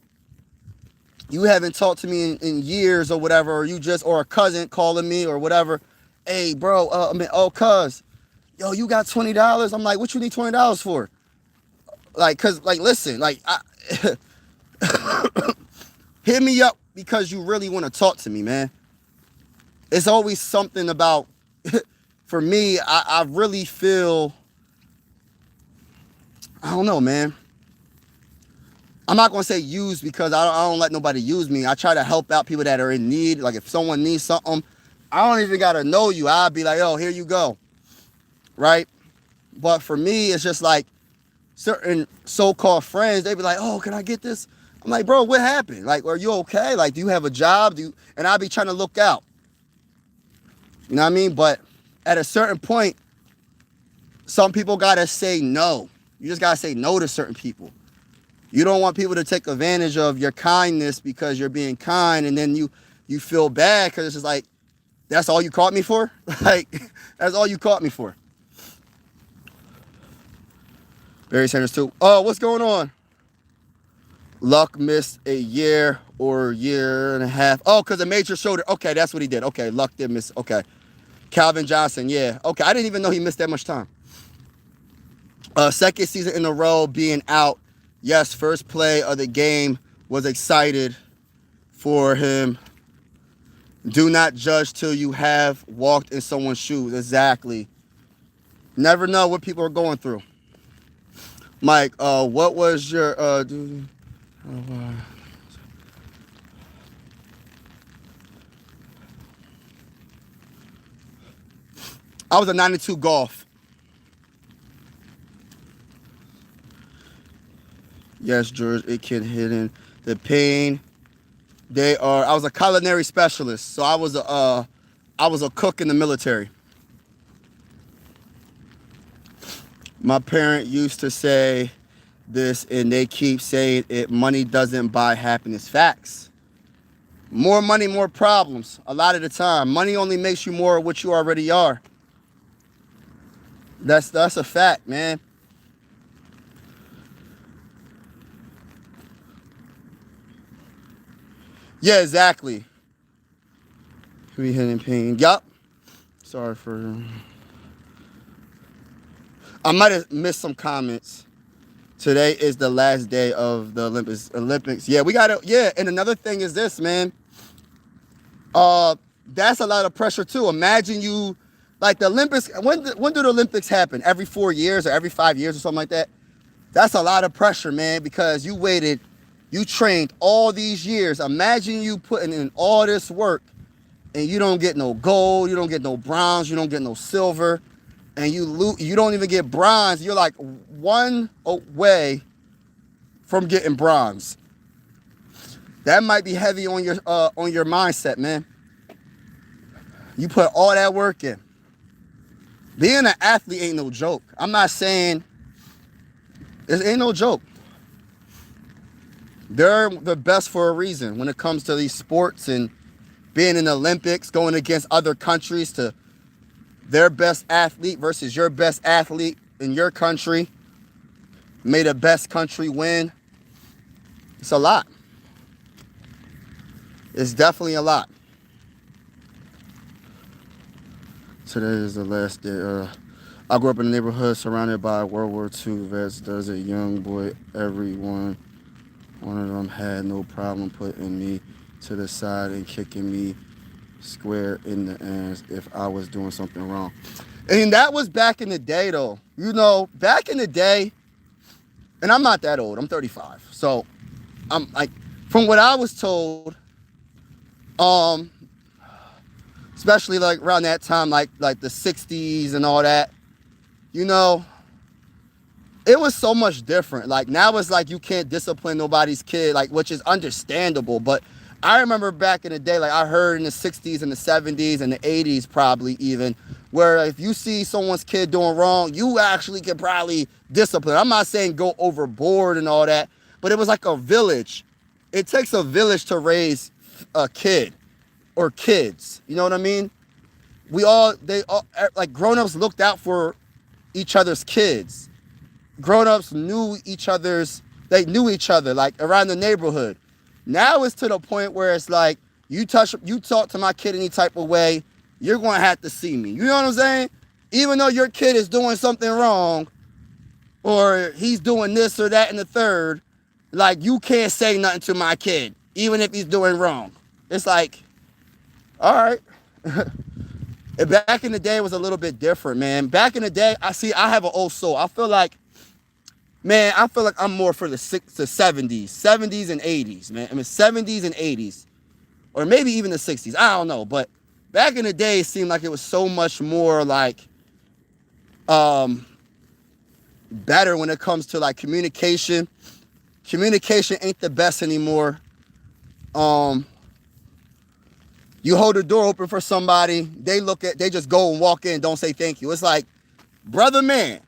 you haven't talked to me in years or whatever, or a cousin calling me or whatever. Hey, bro, cuz, you got $20? I'm like, what you need $20 for? Like, cause, like, listen, like, hit me up because you really want to talk to me, man. It's always something about, for me, I really feel, I don't know, man. I'm not going to say use because I don't let nobody use me. I try to help out people that are in need. Like, if someone needs something, I don't even got to know you. I'll be like, here you go. Right? But for me, it's just like certain so-called friends, they be like, can I get this? I'm like, bro, what happened? Like, are you okay? Like, do you have a job? And I'll be trying to look out. You know what I mean? But at a certain point, some people got to say no. You just got to say no to certain people. You don't want people to take advantage of your kindness because you're being kind, and then you feel bad because it's just like, that's all you caught me for? Like, that's all you caught me for. Barry Sanders too. Oh, what's going on? Luck missed a year or year and a half. Oh, because a major shoulder. Okay, that's what he did. Okay, Luck did miss. Okay. Calvin Johnson, yeah. Okay, I didn't even know he missed that much time. Second season in a row being out. Yes, first play of the game, was excited for him. Do not judge till you have walked in someone's shoes. Exactly. Never know what people are going through. Mike, what was your I was a 92 golf. Yes, George, it can hidden the pain. I was a culinary specialist, so I was a cook in the military. My parent used to say this, and they keep saying it: money doesn't buy happiness. Facts. More money, more problems. A lot of the time, money only makes you more of what you already are. That's a fact, man. Yeah, exactly. We hidden pain. Yup. Sorry for. I might have missed some comments. Today is the last day of the Olympics. Yeah, we gotta. Yeah, and another thing is this, man. That's a lot of pressure too. Imagine you, like the Olympics. When do the Olympics happen? Every 4 years or every 5 years or something like that. That's a lot of pressure, man, because you trained all these years. Imagine you putting in all this work and you don't get no gold, you don't get no bronze, you don't get no silver, and you don't even get bronze. You're like one away from getting bronze. That might be heavy on your mindset, man. You put all that work in. Being an athlete ain't no joke. I'm not saying it ain't no joke. They're the best for a reason when it comes to these sports and being in the Olympics, going against other countries to their best athlete versus your best athlete in your country. May the best country win. It's a lot. It's definitely a lot. Today is the last day. I grew up in a neighborhood surrounded by World War II vets. There's a young boy. One of them had no problem putting me to the side and kicking me square in the ass if I was doing something wrong. And that was back in the day, though. You know, back in the day, and I'm not that old. I'm 35. So I'm like, from what I was told, especially like around that time, like the 60s and all that, you know, it was so much different. Like now it's like you can't discipline nobody's kid, like, which is understandable. But I remember back in the day, like I heard in the 60s and the 70s and the 80s probably even, where if you see someone's kid doing wrong, you actually could probably discipline. I'm not saying go overboard and all that, but it was like a village. It takes a village to raise a kid or kids. You know what I mean? They all, like grown-ups looked out for each other's kids. Grown-ups knew each other like around the neighborhood. Now it's to the point where it's like you talk to my kid any type of way, you're going to have to see me. You know what I'm saying? Even though your kid is doing something wrong or he's doing this or that and the third, like you can't say nothing to my kid even if he's doing wrong. It's like, all right. Back in the day, it was a little bit different, man. Back in the day, I have an old soul. I feel like I'm more for the 70s and 80s, man. I mean, 70s and 80s, or maybe even the 60s. I don't know, but back in the day, it seemed like it was so much more like better when it comes to like communication. Communication ain't the best anymore. You hold the door open for somebody, they just go and walk in, don't say thank you. It's like, brother, man,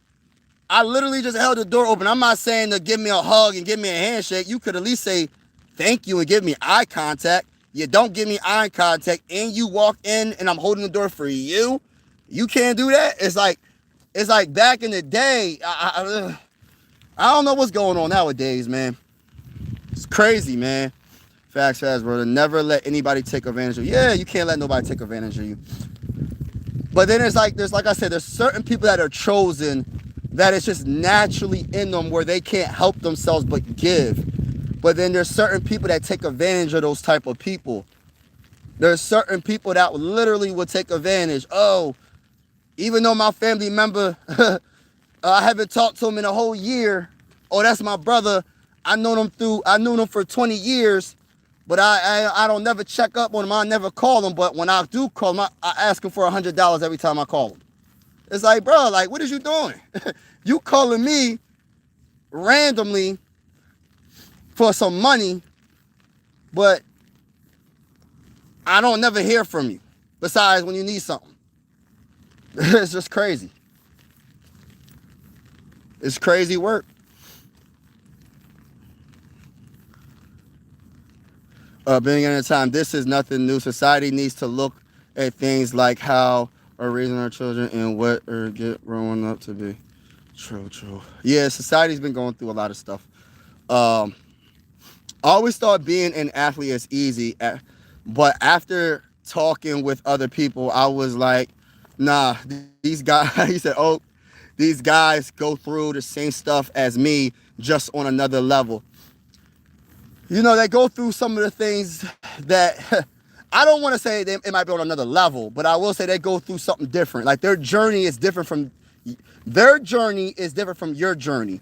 I literally just held the door open. I'm not saying to give me a hug and give me a handshake. You could at least say thank you and give me eye contact. You don't give me eye contact and you walk in and I'm holding the door for you. You can't do that. It's like back in the day. I don't know what's going on nowadays, man. It's crazy, man. Facts, brother. Never let anybody take advantage of you. Yeah, you can't let nobody take advantage of you. But then there's like I said, there's certain people that are chosen that it's just naturally in them where they can't help themselves but give. But then there's certain people that take advantage of those type of people. There's certain people that literally will take advantage. Oh, Even though my family member, I haven't talked to him in a whole year. Oh, that's my brother. I knew him for 20 years, but I don't never check up on him. I never call him. But when I do call him, I ask him for $100 every time I call him. It's like, bro, like, what is you doing? You calling me randomly for some money, but I don't never hear from you. Besides when you need something. It's just crazy. It's crazy work. Being at a time, this is nothing new. Society needs to look at things like how are raising our children and what are growing up to be. True. Yeah, society's been going through a lot of stuff. I always thought being an athlete is easy, but after talking with other people, I was like, nah, these guys, he said, oh, these guys go through the same stuff as me, just on another level. You know, they go through some of the things that, I don't want to say it might be on another level, but I will say they go through something different. Like their journey is different from your journey.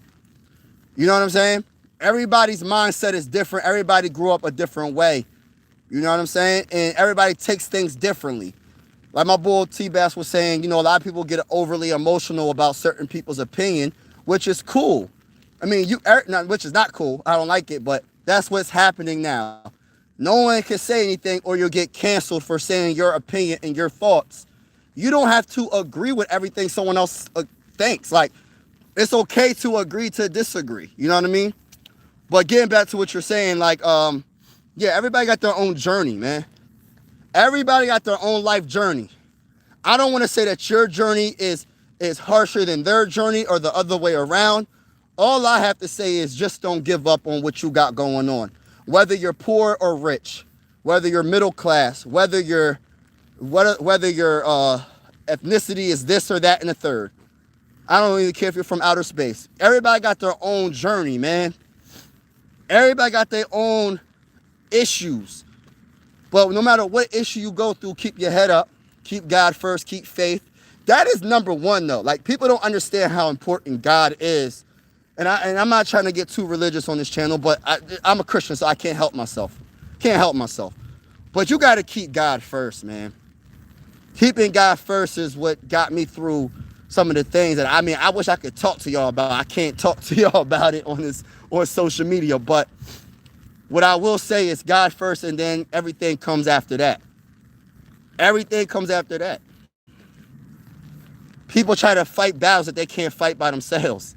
You know what I'm saying? Everybody's mindset is different. Everybody grew up a different way. You know what I'm saying? And everybody takes things differently. Like my boy T-Bass was saying, you know, a lot of people get overly emotional about certain people's opinion, which is cool. I mean, which is not cool. I don't like it, but that's what's happening now. No one can say anything or you'll get canceled for saying your opinion and your thoughts. You don't have to agree with everything someone else thinks. Like, it's okay to agree to disagree. You know what I mean? But getting back to what you're saying, like, yeah, everybody got their own journey, man. Everybody got their own life journey. I don't want to say that your journey is harsher than their journey or the other way around. All I have to say is just don't give up on what you got going on. Whether you're poor or rich, whether you're middle class, whether your ethnicity is this or that and the third. I don't even care if you're from outer space. Everybody got their own journey, man. Everybody got their own issues. But no matter what issue you go through, keep your head up. Keep God first. Keep faith. That is number one, though. Like, people don't understand how important God is. And I'm not trying to get too religious on this channel, but I'm a Christian, so I can't help myself. But you got to keep God first, man. Keeping God first is what got me through some of the things that, I mean, I wish I could talk to y'all about. I can't talk to y'all about it on social media, but what I will say is God first, and then everything comes after that. Everything comes after that. People try to fight battles that they can't fight by themselves.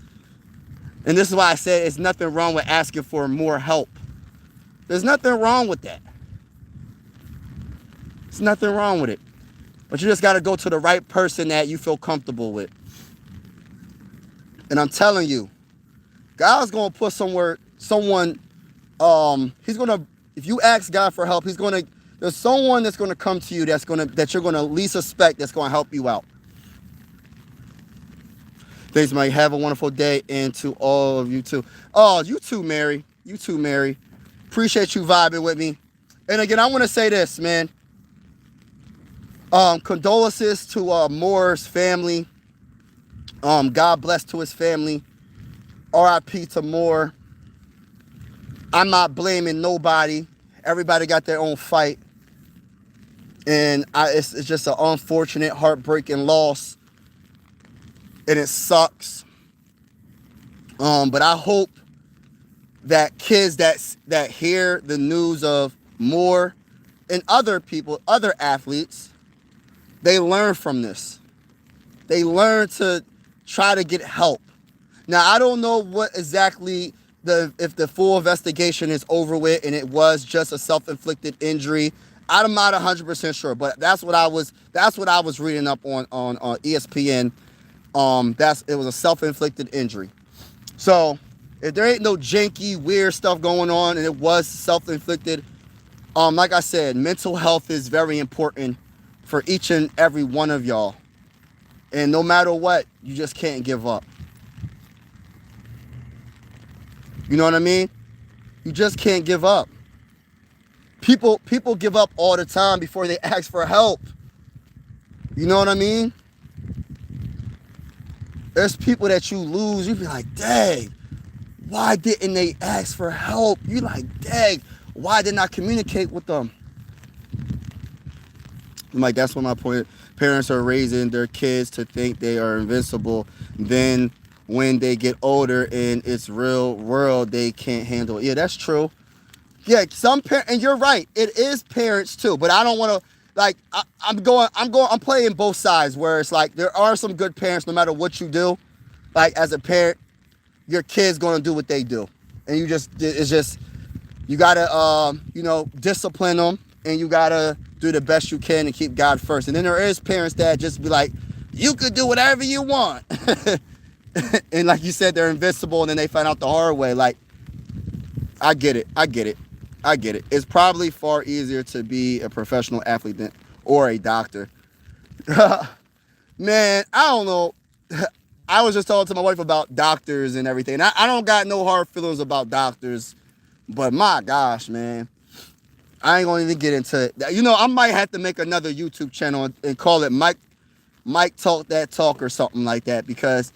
And this is why I said there's nothing wrong with asking for more help. There's nothing wrong with that. There's nothing wrong with it. But you just got to go to the right person that you feel comfortable with. And I'm telling you, God's going to put someone, he's going to, if you ask God for help, there's someone that's going to come to you that you're going to least suspect that's going to help you out. Thanks, Mike. Have a wonderful day, and to all of you too. Oh, you too, Mary. You too, Mary. Appreciate you vibing with me. And again, I want to say this, man. Condolences to Moore's family. God bless to his family. R.I.P. to Moore. I'm not blaming nobody. Everybody got their own fight. And it's just an unfortunate, heartbreaking loss. And it sucks. But I hope that kids that hear the news of Moore and other people, other athletes, they learn from this. They learn to try to get help. Now, I don't know what exactly if the full investigation is over with and it was just a self-inflicted injury. I'm not 100% sure, but that's what I was reading up on ESPN. It was a self-inflicted injury. So if there ain't no janky, weird stuff going on and it was self-inflicted, like I said, mental health is very important for each and every one of y'all. And no matter what, you just can't give up. You know what I mean? You just can't give up. People give up all the time before they ask for help. You know what I mean? There's people that you lose, you be like, dang, why didn't they ask for help? You like, dang, why didn't I communicate with them? I'm like, that's what my point. Parents are raising their kids to think they are invincible. Then when they get older in its real world, they can't handle it. Yeah, that's true. Yeah, some parents, and you're right, it is parents too. But I don't want to, like, I'm playing both sides where it's like there are some good parents no matter what you do. Like, as a parent, your kid's going to do what they do. And it's just, you got to, discipline them, and you got to do the best you can and keep God first. And then there is parents that just be like, you could do whatever you want. And like you said, they're invincible, and then they find out the hard way. Like, I get it. It's probably far easier to be a professional athlete or a doctor. Man, I don't know. I was just talking to my wife about doctors and everything. I don't got no hard feelings about doctors, but my gosh, man, I ain't gonna even get into it. I might have to make another YouTube channel and call it Mike Talk That Talk or something like that, because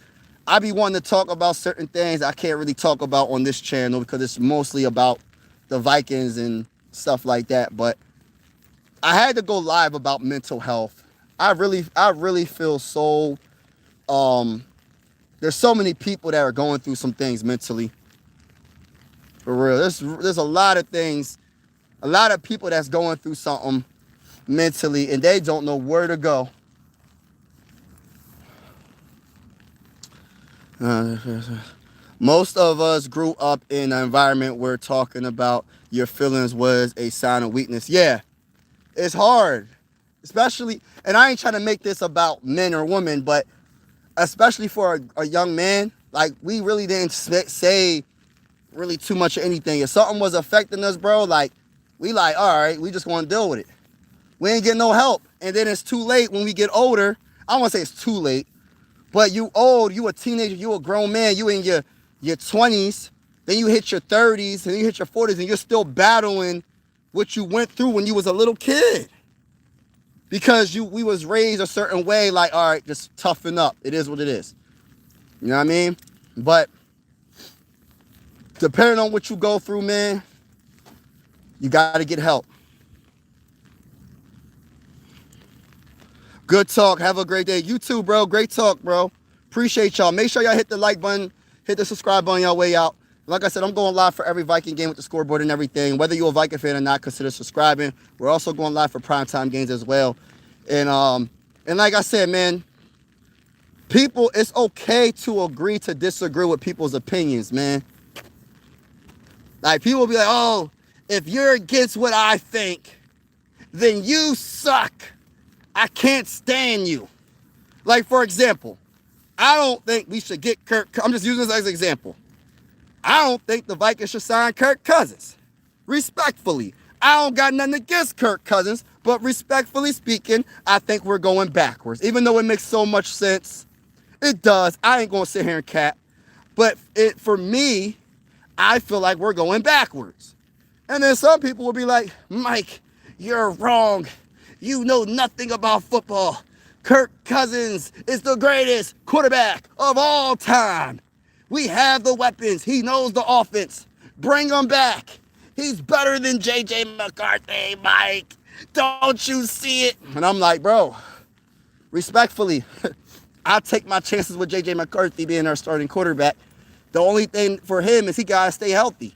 I be wanting to talk about certain things I can't really talk about on this channel because it's mostly about the Vikings and stuff like that. But I had to go live about mental health. I really feel so there's so many people that are going through some things mentally. For real. There's a lot of things, a lot of people that's going through something mentally, and they don't know where to go. Most of us grew up in an environment where talking about your feelings was a sign of weakness. Yeah, it's hard. Especially, and I ain't trying to make this about men or women, but especially for a young man, like, we really didn't say really too much of anything. If something was affecting us, bro, like, we like, all right, we just want to deal with it. We ain't getting no help. And then it's too late when we get older. I don't want to say it's too late, but you old, you a teenager, you a grown man, you in your 20s, then you hit your 30s, and then you hit your 40s, and you're still battling what you went through when you was a little kid. Because we was raised a certain way, like, all right, just toughen up. It is what it is. You know what I mean? But depending on what you go through, man, you got to get help. Good talk. Have a great day. You too, bro. Great talk, bro. Appreciate y'all. Make sure y'all hit the like button, hit the subscribe button on y'all way out. Like I said, I'm going live for every Viking game with the scoreboard and everything. Whether you're a Viking fan or not, consider subscribing. We're also going live for primetime games as well. And like I said, man, people, it's okay to agree to disagree with people's opinions, man. Like, people be like, oh, if you're against what I think, then you suck. I can't stand you. Like, for example, I don't think we should get I'm just using this as an example. I don't think the Vikings should sign Kirk Cousins. Respectfully. I don't got nothing against Kirk Cousins, but respectfully speaking, I think we're going backwards. Even though it makes so much sense, it does. I ain't going to sit here and cap. But for me, I feel like we're going backwards. And then some people will be like, Mike, you're wrong. You know nothing about football. Kirk Cousins is the greatest quarterback of all time. We have the weapons. He knows the offense. Bring him back. He's better than J.J. McCarthy, Mike. Don't you see it? And I'm like, bro, respectfully, I'll take my chances with J.J. McCarthy being our starting quarterback. The only thing for him is he got to stay healthy.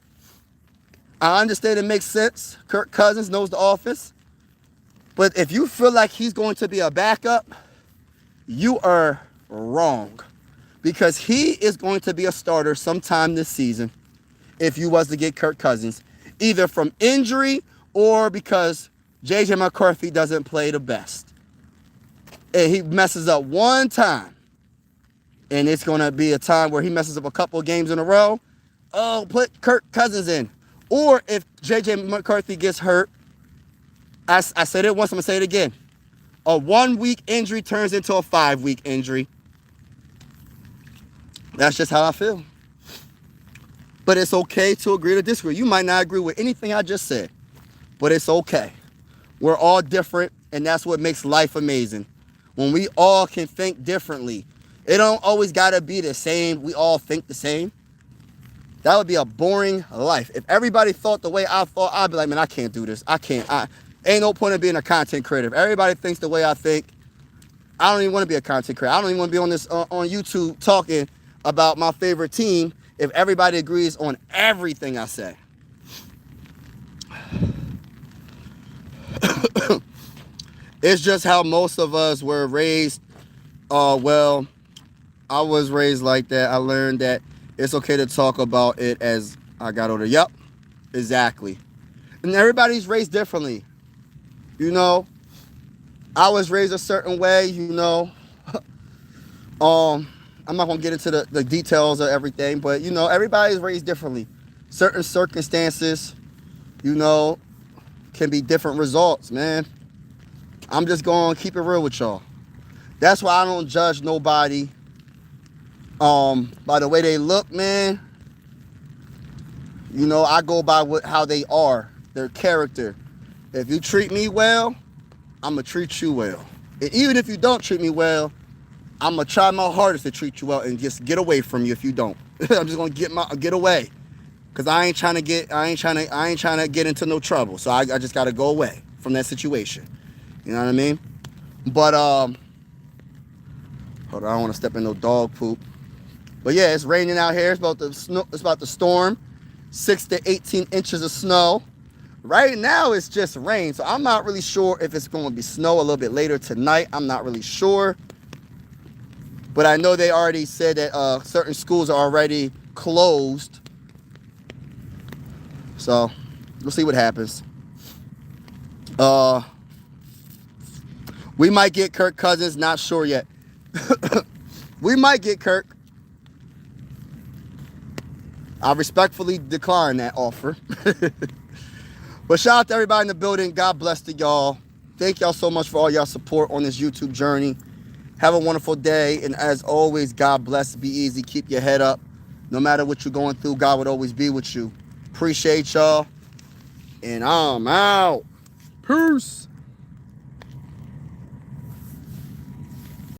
I understand it makes sense. Kirk Cousins knows the offense. But if you feel like he's going to be a backup, you are wrong. Because he is going to be a starter sometime this season if you was to get Kirk Cousins, either from injury or because J.J. McCarthy doesn't play the best. And he messes up one time, and it's going to be a time where he messes up a couple of games in a row. Oh, put Kirk Cousins in. Or if J.J. McCarthy gets hurt, I said it once, I'm going to say it again. A 1-week injury turns into a 5-week injury. That's just how I feel. But it's okay to agree to disagree. You might not agree with anything I just said, but it's okay. We're all different, and that's what makes life amazing. When we all can think differently. It don't always gotta be the same. We all think the same. That would be a boring life. If everybody thought the way I thought, I'd be like, man, I can't do this. I can't. Ain't no point in being a content creator. If everybody thinks the way I think, I don't even want to be a content creator. I don't even want to be on this on YouTube talking about my favorite team if everybody agrees on everything I say. It's just how most of us were raised. Well, I was raised like that. I learned that it's okay to talk about it as I got older. Yep, exactly. And everybody's raised differently. You know, I was raised a certain way, you know. I'm not going to get into the details of everything, but, you know, everybody's raised differently. Certain circumstances, you know, can be different results, man. I'm just going to keep it real with y'all. That's why I don't judge nobody by the way they look, man. You know, I go by how they are, their character. If you treat me well, I'm going to treat you well. And even if you don't treat me well, I'm going to try my hardest to treat you well and just get away from you if you don't. I'm just going to get away. Cuz I ain't trying to get into no trouble. So I just got to go away from that situation. You know what I mean? But hold on, I don't want to step in no dog poop. But yeah, it's raining out here. It's about to storm. 6 to 18 inches of snow. Right now it's just rain, so I'm not really sure if it's going to be snow a little bit later tonight. I'm not really sure. But I know they already said that certain schools are already closed. So we'll see what happens. We might get Kirk Cousins, not sure yet. We might get Kirk. I respectfully decline that offer. But shout out to everybody in the building. God bless to y'all. Thank y'all so much for all y'all support on this YouTube journey. Have a wonderful day. And as always, God bless. Be easy. Keep your head up. No matter what you're going through, God would always be with you. Appreciate y'all. And I'm out. Peace.